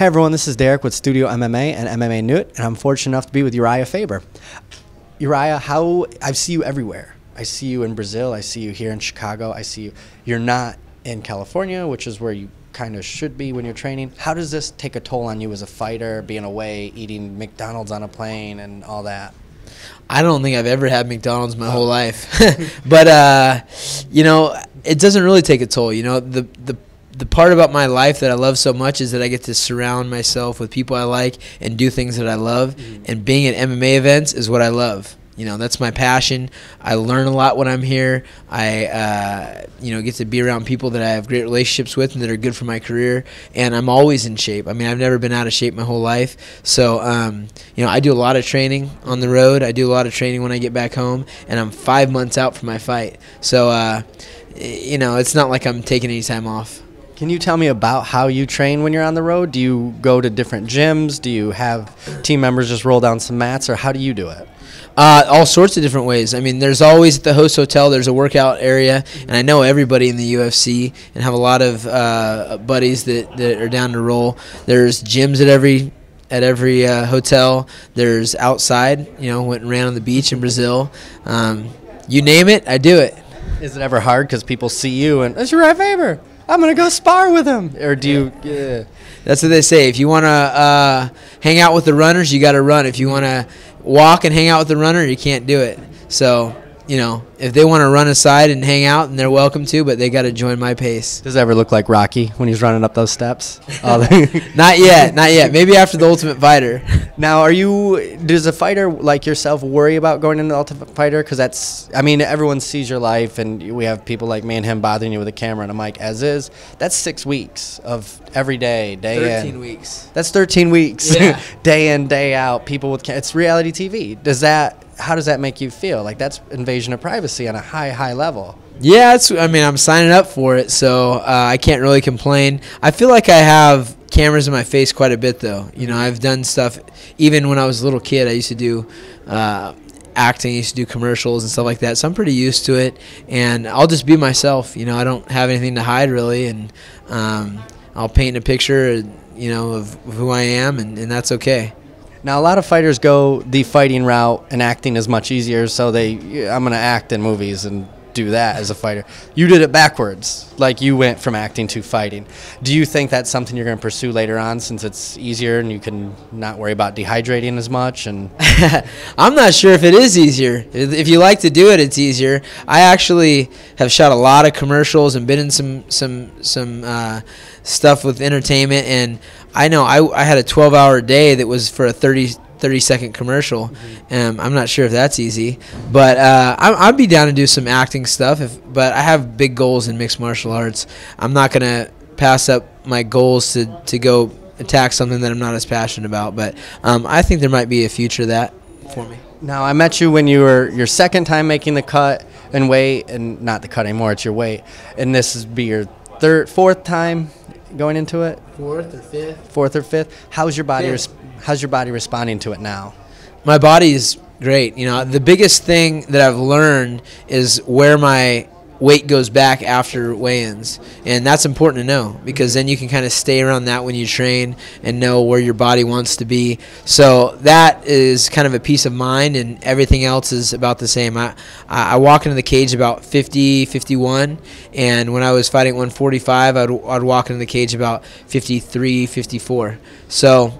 Hey everyone, this is Derek with Studio MMA and MMA Newt, and I'm fortunate enough to be with Urijah Faber. Urijah, I see you everywhere. I see you in Brazil. I see you here in Chicago. I see you. You're not in California, which is where you kind of should be when you're training. How does this take a toll on you as a fighter, being away, eating McDonald's on a plane and all that? I don't think I've ever had McDonald's my whole life. But, you know, it doesn't really take a toll. You know, the part about my life that I love so much is that I get to surround myself with people I like and do things that I love. And being at MMA events is what I love. You know, that's my passion. I learn a lot when I'm here. I, get to be around people that I have great relationships with and that are good for my career. And I'm always in shape. I mean, I've never been out of shape my whole life. So, I do a lot of training on the road. I do a lot of training when I get back home. And I'm 5 months out from my fight. So, it's not like I'm taking any time off. Can you tell me about how you train when you're on the road? Do you go to different gyms? Do you have team members just roll down some mats, or how do you do it? All sorts of different ways. I mean, there's always at the host hotel, there's a workout area, and I know everybody in the UFC and have a lot of buddies that are down to roll. There's gyms at every hotel. There's outside, went and ran on the beach in Brazil. You name it, I do it. Is it ever hard because people see you and, it's Urijah Faber, I'm going to go spar with him? Or do you... Yeah. That's what they say. If you want to hang out with the runners, you got to run. If you want to walk and hang out with the runner, you can't do it. So, if they want to run aside and hang out, then they're welcome to, but they got to join my pace. Does it ever look like Rocky when he's running up those steps? Not yet. Maybe after the Ultimate Fighter. Now, does a fighter like yourself worry about going into the Ultimate Fighter? Because everyone sees your life, and we have people like me and him bothering you with a camera and a mic as is. That's 6 weeks of every day, day 13 in. weeks. That's 13 weeks. Yeah. Day in, day out. People with it's reality TV. How does that make you feel? Like, that's invasion of privacy on a high level. Yeah, I'm signing up for it, so I can't really complain. I feel like I have cameras in my face quite a bit, though. I've done stuff, even when I was a little kid, I used to do acting, I used to do commercials and stuff like that, so I'm pretty used to it, and I'll just be myself. I don't have anything to hide, really, and I'll paint a picture, of who I am, and that's okay. Now, a lot of fighters go the fighting route, and acting is much easier, so I'm going to act in movies and do that as a fighter. You did it backwards, like you went from acting to fighting. Do you think that's something you're going to pursue later on, since it's easier and you can not worry about dehydrating as much? And I'm not sure if it is easier. If you like to do it, it's easier. I actually have shot a lot of commercials and been in some stuff with entertainment, and I know I had a 12-hour day that was for a 30-second commercial. I'm not sure if that's easy, but I'd be down to do some acting stuff. But I have big goals in mixed martial arts. I'm not going to pass up my goals to go attack something that I'm not as passionate about. But I think there might be a future of that for me. Now, I met you when you were your second time making the cut and weight, and not the cut anymore, it's your weight. And this would be your fourth time going into it? Fourth or fifth. Fourth or fifth. How's your body responding to it now? My body is great. The biggest thing that I've learned is where my weight goes back after weigh-ins, and that's important to know, because then you can kind of stay around that when you train and know where your body wants to be. So that is kind of a peace of mind, and everything else is about the same. I walk into the cage about 50, 51, and when I was fighting at 145, I'd walk into the cage about 53, 54. So,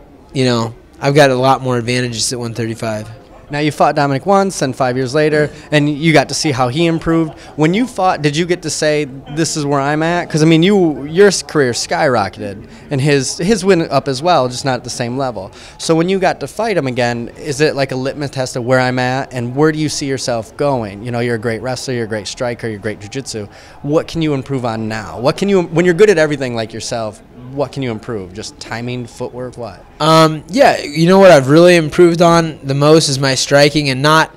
I've got a lot more advantages at 135. Now, you fought Dominic once, and 5 years later, and you got to see how he improved. When you fought, did you get to say, this is where I'm at? Because, your career skyrocketed, and his went up as well, just not at the same level. So when you got to fight him again, is it like a litmus test of where I'm at, and where do you see yourself going? You're a great wrestler, you're a great striker, you're great jiu-jitsu. What can you improve on now? When you're good at everything like yourself, what can you improve? Just timing, footwork, what? What I've really improved on the most is my striking, and not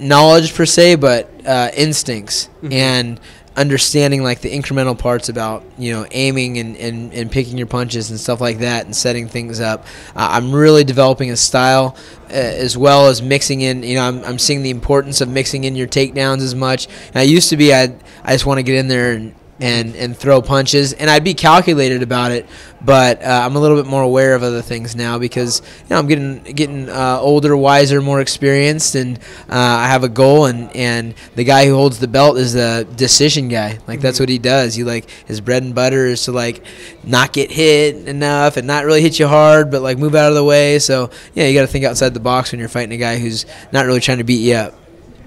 knowledge per se, but instincts and understanding like the incremental parts about aiming and picking your punches and stuff like that, and setting things up. I'm really developing a style as well as mixing in. I'm seeing the importance of mixing in your takedowns as much. And I used to be I just want to get in there and and throw punches, and I'd be calculated about it. But I'm a little bit more aware of other things now because I'm getting older, wiser, more experienced, and I have a goal. And the guy who holds the belt is the decision guy. Like that's what he does. His bread and butter is to not get hit enough and not really hit you hard, but move out of the way. So you got to think outside the box when you're fighting a guy who's not really trying to beat you up.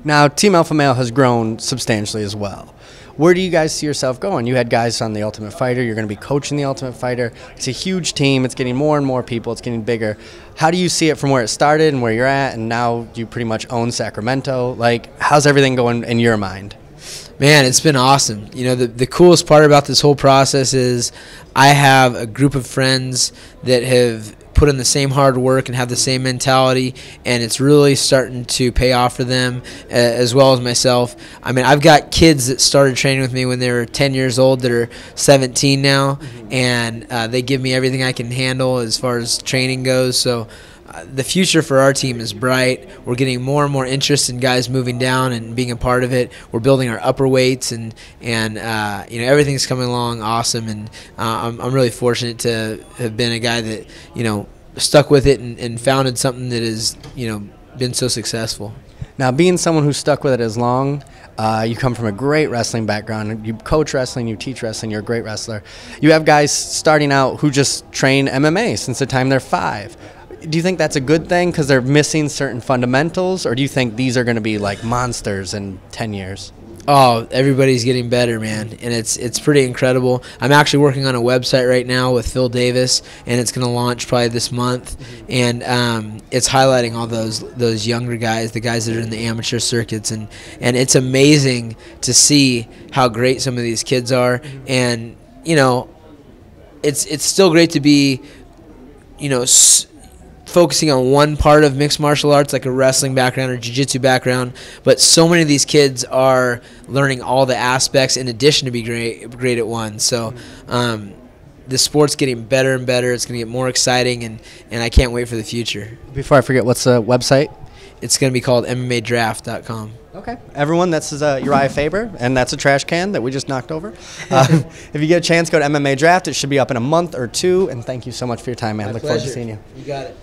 Now, Team Alpha Male has grown substantially as well. Where do you guys see yourself going? You had guys on The Ultimate Fighter. You're going to be coaching The Ultimate Fighter. It's a huge team. It's getting more and more people. It's getting bigger. How do you see it from where it started and where you're at, and now you pretty much own Sacramento? How's everything going in your mind? Man, it's been awesome. The coolest part about this whole process is I have a group of friends that have put in the same hard work and have the same mentality, and it's really starting to pay off for them as well as myself. I mean, I've got kids that started training with me when they were 10 years old that are 17 now, and they give me everything I can handle as far as training goes. So the future for our team is bright. We're getting more and more interest in guys moving down and being a part of it. We're building our upper weights, and everything's coming along awesome. And I'm really fortunate to have been a guy that stuck with it and founded something that has been so successful. Now, being someone who's stuck with it as long, you come from a great wrestling background. You coach wrestling, you teach wrestling, you're a great wrestler. You have guys starting out who just train MMA since the time they're 5. Do you think that's a good thing because they're missing certain fundamentals, or do you think these are going to be like monsters in 10 years? Oh, everybody's getting better, man, and it's pretty incredible. I'm actually working on a website right now with Phil Davis, and it's going to launch probably this month, and it's highlighting all those younger guys, the guys that are in the amateur circuits, and it's amazing to see how great some of these kids are, and it's still great to be focusing on one part of mixed martial arts, like a wrestling background or jiu-jitsu background, but so many of these kids are learning all the aspects in addition to be great at one. So the sport's getting better and better. It's going to get more exciting, and I can't wait for the future. Before I forget, what's the website? It's going to be called MMAdraft.com. Okay. Everyone, this is Urijah Faber, and that's a trash can that we just knocked over. If you get a chance, go to MMA Draft. It should be up in a month or two, and thank you so much for your time, man. My Look pleasure. forward to seeing you. You got it.